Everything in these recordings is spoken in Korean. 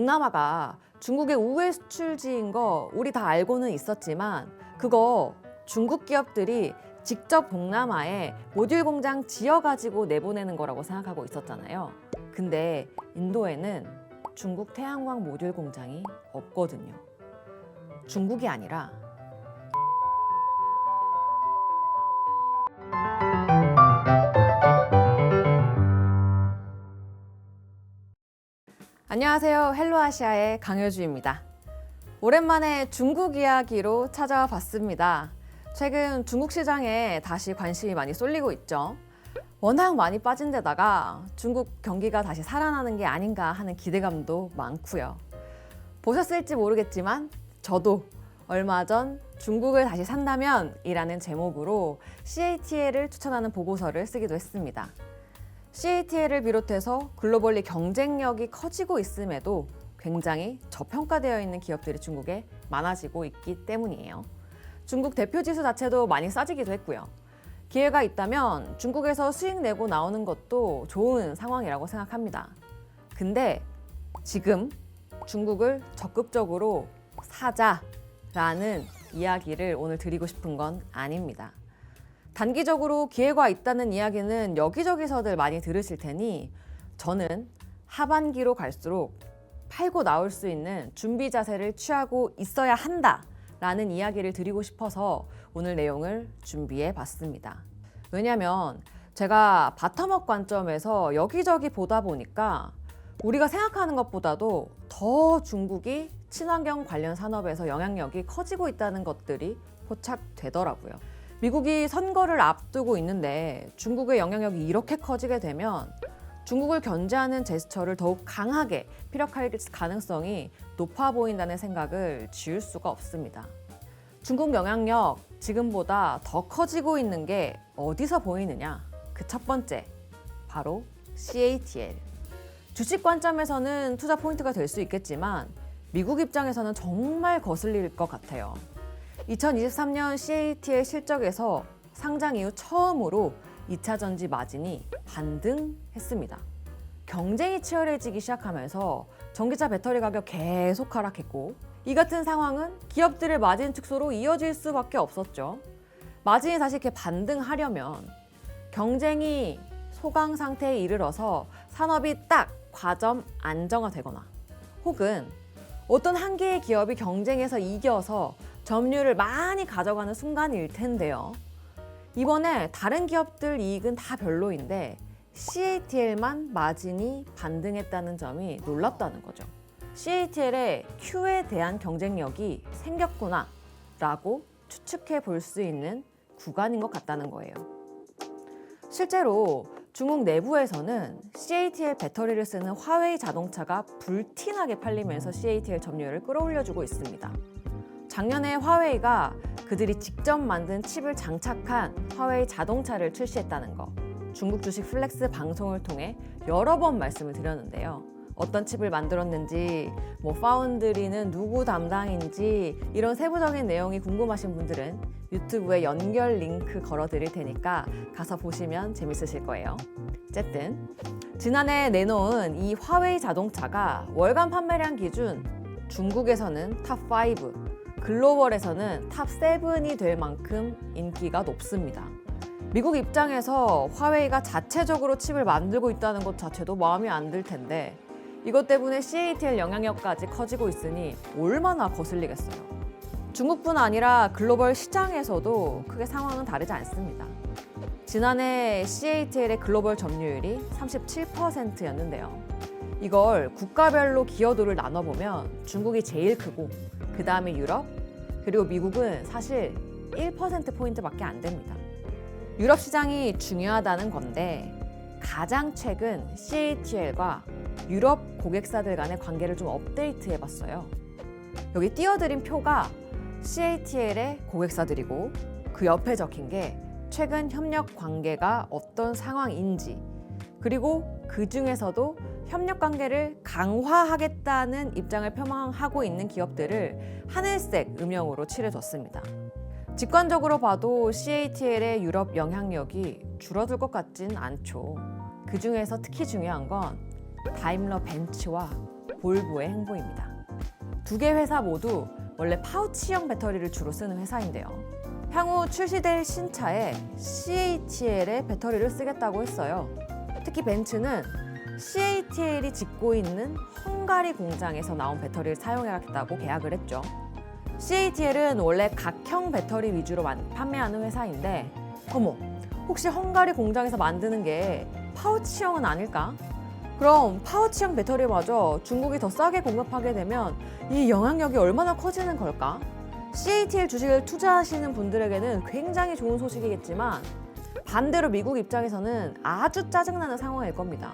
동남아가 중국의 우회 수출지인 거 우리 다 알고는 있었지만 그거 중국 기업들이 직접 동남아에 모듈 공장 지어가지고 내보내는 거라고 생각하고 있었잖아요. 근데 인도에는 중국 태양광 모듈 공장이 없거든요. 중국이 아니라 안녕하세요. 헬로아시아의 강효주입니다. 오랜만에 중국 이야기로 찾아와 봤습니다. 최근 중국 시장에 다시 관심이 많이 쏠리고 있죠. 워낙 많이 빠진 데다가 중국 경기가 다시 살아나는 게 아닌가 하는 기대감도 많고요. 보셨을지 모르겠지만 저도 얼마 전 중국을 다시 산다면 이라는 제목으로 CATL을 추천하는 보고서를 쓰기도 했습니다. CATL을 비롯해서 글로벌리 경쟁력이 커지고 있음에도 굉장히 저평가되어 있는 기업들이 중국에 많아지고 있기 때문이에요. 중국 대표 지수 자체도 많이 싸지기도 했고요. 기회가 있다면 중국에서 수익 내고 나오는 것도 좋은 상황이라고 생각합니다. 근데 지금 중국을 적극적으로 사자라는 이야기를 오늘 드리고 싶은 건 아닙니다. 단기적으로 기회가 있다는 이야기는 여기저기서들 많이 들으실 테니 저는 하반기로 갈수록 팔고 나올 수 있는 준비 자세를 취하고 있어야 한다라는 이야기를 드리고 싶어서 오늘 내용을 준비해 봤습니다. 왜냐하면 제가 바텀업 관점에서 여기저기 보다 보니까 우리가 생각하는 것보다도 더 중국이 친환경 관련 산업에서 영향력이 커지고 있다는 것들이 포착되더라고요. 미국이 선거를 앞두고 있는데 중국의 영향력이 이렇게 커지게 되면 중국을 견제하는 제스처를 더욱 강하게 피력할 가능성이 높아 보인다는 생각을 지울 수가 없습니다. 중국 영향력 지금보다 더 커지고 있는 게 어디서 보이느냐? 그 첫 번째, 바로 CATL. 주식 관점에서는 투자 포인트가 될 수 있겠지만 미국 입장에서는 정말 거슬릴 것 같아요. 2023년 CATL 실적에서 상장 이후 처음으로 2차 전지 마진이 반등했습니다. 경쟁이 치열해지기 시작하면서 전기차 배터리 가격 계속 하락했고 이 같은 상황은 기업들의 마진 축소로 이어질 수밖에 없었죠. 마진이 다시 이렇게 반등하려면 경쟁이 소강 상태에 이르러서 산업이 딱 과점 안정화되거나 혹은 어떤 한 개의 기업이 경쟁에서 이겨서 점유율을 많이 가져가는 순간일 텐데요. 이번에 다른 기업들 이익은 다 별로인데 CATL만 마진이 반등했다는 점이 놀랍다는 거죠. CATL의 Q에 대한 경쟁력이 생겼구나 라고 추측해 볼 수 있는 구간인 것 같다는 거예요. 실제로 중국 내부에서는 CATL 배터리를 쓰는 화웨이 자동차가 불티나게 팔리면서 CATL 점유율을 끌어올려주고 있습니다. 작년에 화웨이가 그들이 직접 만든 칩을 장착한 화웨이 자동차를 출시했다는 거 중국 주식 플렉스 방송을 통해 여러 번 말씀을 드렸는데요. 어떤 칩을 만들었는지, 파운드리는 누구 담당인지 이런 세부적인 내용이 궁금하신 분들은 유튜브에 연결 링크 걸어드릴 테니까 가서 보시면 재밌으실 거예요. 어쨌든 지난해 내놓은 이 화웨이 자동차가 월간 판매량 기준 중국에서는 탑5, 글로벌에서는 탑7이 될 만큼 인기가 높습니다. 미국 입장에서 화웨이가 자체적으로 칩을 만들고 있다는 것 자체도 마음이 안 들 텐데 이것 때문에 CATL 영향력까지 커지고 있으니 얼마나 거슬리겠어요. 중국뿐 아니라 글로벌 시장에서도 크게 상황은 다르지 않습니다. 지난해 CATL의 글로벌 점유율이 37%였는데요. 이걸 국가별로 기여도를 나눠보면 중국이 제일 크고 그 다음에 유럽, 그리고 미국은 사실 1%포인트밖에 안 됩니다. 유럽 시장이 중요하다는 건데 가장 최근 CATL과 유럽 고객사들 간의 관계를 좀 업데이트 해봤어요. 여기 띄워드린 표가 CATL의 고객사들이고 그 옆에 적힌 게 최근 협력 관계가 어떤 상황인지 그리고 그 중에서도 협력 관계를 강화하겠다는 입장을 표명하고 있는 기업들을 하늘색 음영으로 칠해줬습니다. 직관적으로 봐도 CATL의 유럽 영향력이 줄어들 것 같진 않죠. 그 중에서 특히 중요한 건 다임러 벤츠와 볼보의 행보입니다. 두 개 회사 모두 원래 파우치형 배터리를 주로 쓰는 회사인데요. 향후 출시될 신차에 CATL의 배터리를 쓰겠다고 했어요. 특히 벤츠는 CATL이 짓고 있는 헝가리 공장에서 나온 배터리를 사용하겠다고 계약을 했죠. CATL은 원래 각형 배터리 위주로 판매하는 회사인데, 어머, 혹시 헝가리 공장에서 만드는 게 파우치형은 아닐까? 그럼 파우치형 배터리마저 중국이 더 싸게 공급하게 되면 이 영향력이 얼마나 커지는 걸까? CATL 주식을 투자하시는 분들에게는 굉장히 좋은 소식이겠지만 반대로 미국 입장에서는 아주 짜증나는 상황일 겁니다.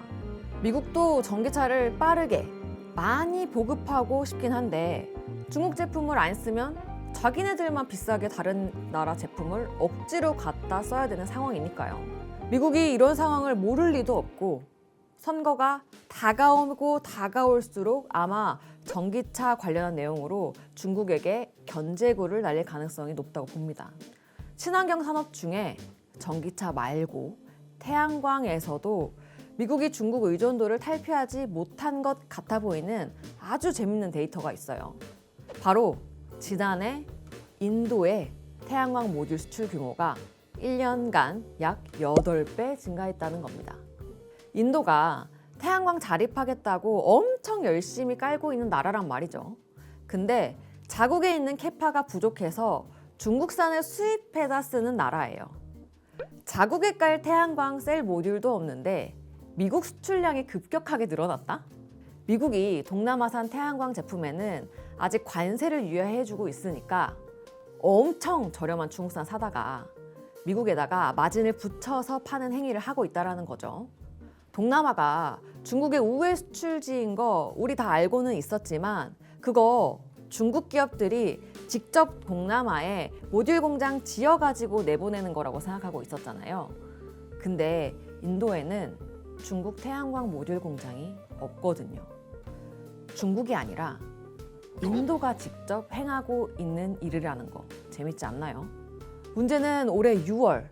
미국도 전기차를 빠르게 많이 보급하고 싶긴 한데 중국 제품을 안 쓰면 자기네들만 비싸게 다른 나라 제품을 억지로 갖다 써야 되는 상황이니까요. 미국이 이런 상황을 모를 리도 없고 선거가 다가오고 다가올수록 아마 전기차 관련한 내용으로 중국에게 견제구를 날릴 가능성이 높다고 봅니다. 친환경 산업 중에 전기차 말고 태양광에서도 미국이 중국 의존도를 탈피하지 못한 것 같아 보이는 아주 재밌는 데이터가 있어요. 바로 지난해 인도의 태양광 모듈 수출 규모가 1년간 약 8배 증가했다는 겁니다. 인도가 태양광 자립하겠다고 엄청 열심히 깔고 있는 나라란 말이죠. 근데 자국에 있는 캐파가 부족해서 중국산을 수입해다 쓰는 나라예요. 자국에 깔 태양광 셀 모듈도 없는데 미국 수출량이 급격하게 늘어났다? 미국이 동남아산 태양광 제품에는 아직 관세를 유예해주고 있으니까 엄청 저렴한 중국산 사다가 미국에다가 마진을 붙여서 파는 행위를 하고 있다는 거죠. 동남아가 중국의 우회 수출지인 거 우리 다 알고는 있었지만 그거 중국 기업들이 직접 동남아에 모듈 공장 지어가지고 내보내는 거라고 생각하고 있었잖아요. 근데 인도에는 중국 태양광 모듈 공장이 없거든요. 중국이 아니라 인도가 직접 행하고 있는 일이라는 거 재밌지 않나요? 문제는 올해 6월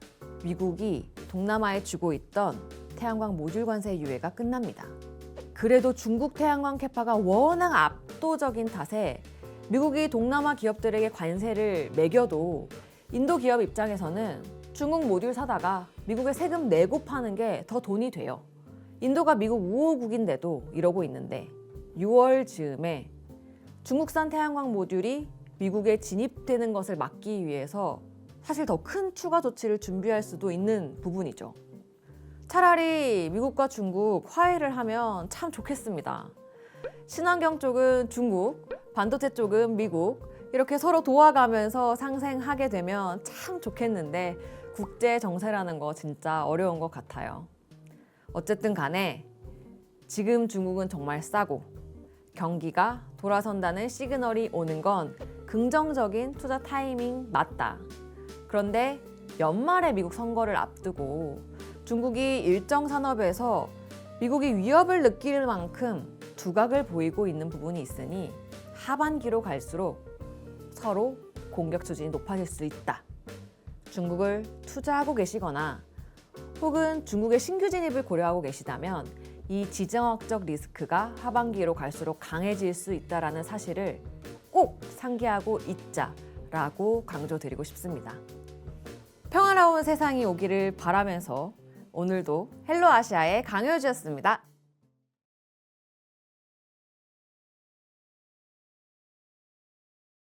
미국이 동남아에 주고 있던 태양광 모듈 관세 유예가 끝납니다. 그래도 중국 태양광 캐파가 워낙 압도적인 탓에 미국이 동남아 기업들에게 관세를 매겨도 인도 기업 입장에서는 중국 모듈 사다가 미국에 세금 내고 파는 게 더 돈이 돼요. 인도가 미국 우호국인데도 이러고 있는데 6월 즈음에 중국산 태양광 모듈이 미국에 진입되는 것을 막기 위해서 사실 더 큰 추가 조치를 준비할 수도 있는 부분이죠. 차라리 미국과 중국 화해를 하면 참 좋겠습니다. 친환경 쪽은 중국, 반도체 쪽은 미국, 이렇게 서로 도와가면서 상생하게 되면 참 좋겠는데 국제 정세라는 거 진짜 어려운 것 같아요. 어쨌든 간에 지금 중국은 정말 싸고 경기가 돌아선다는 시그널이 오는 건 긍정적인 투자 타이밍 맞다. 그런데 연말에 미국 선거를 앞두고 중국이 일정 산업에서 미국이 위협을 느낄 만큼 두각을 보이고 있는 부분이 있으니 하반기로 갈수록 서로 공격 추진이 높아질 수 있다. 중국을 투자하고 계시거나 혹은 중국의 신규 진입을 고려하고 계시다면 이 지정학적 리스크가 하반기로 갈수록 강해질 수 있다는 사실을 꼭 상기하고 있자라고 강조드리고 싶습니다. 평화로운 세상이 오기를 바라면서 오늘도 헬로 아시아의 강효주였습니다.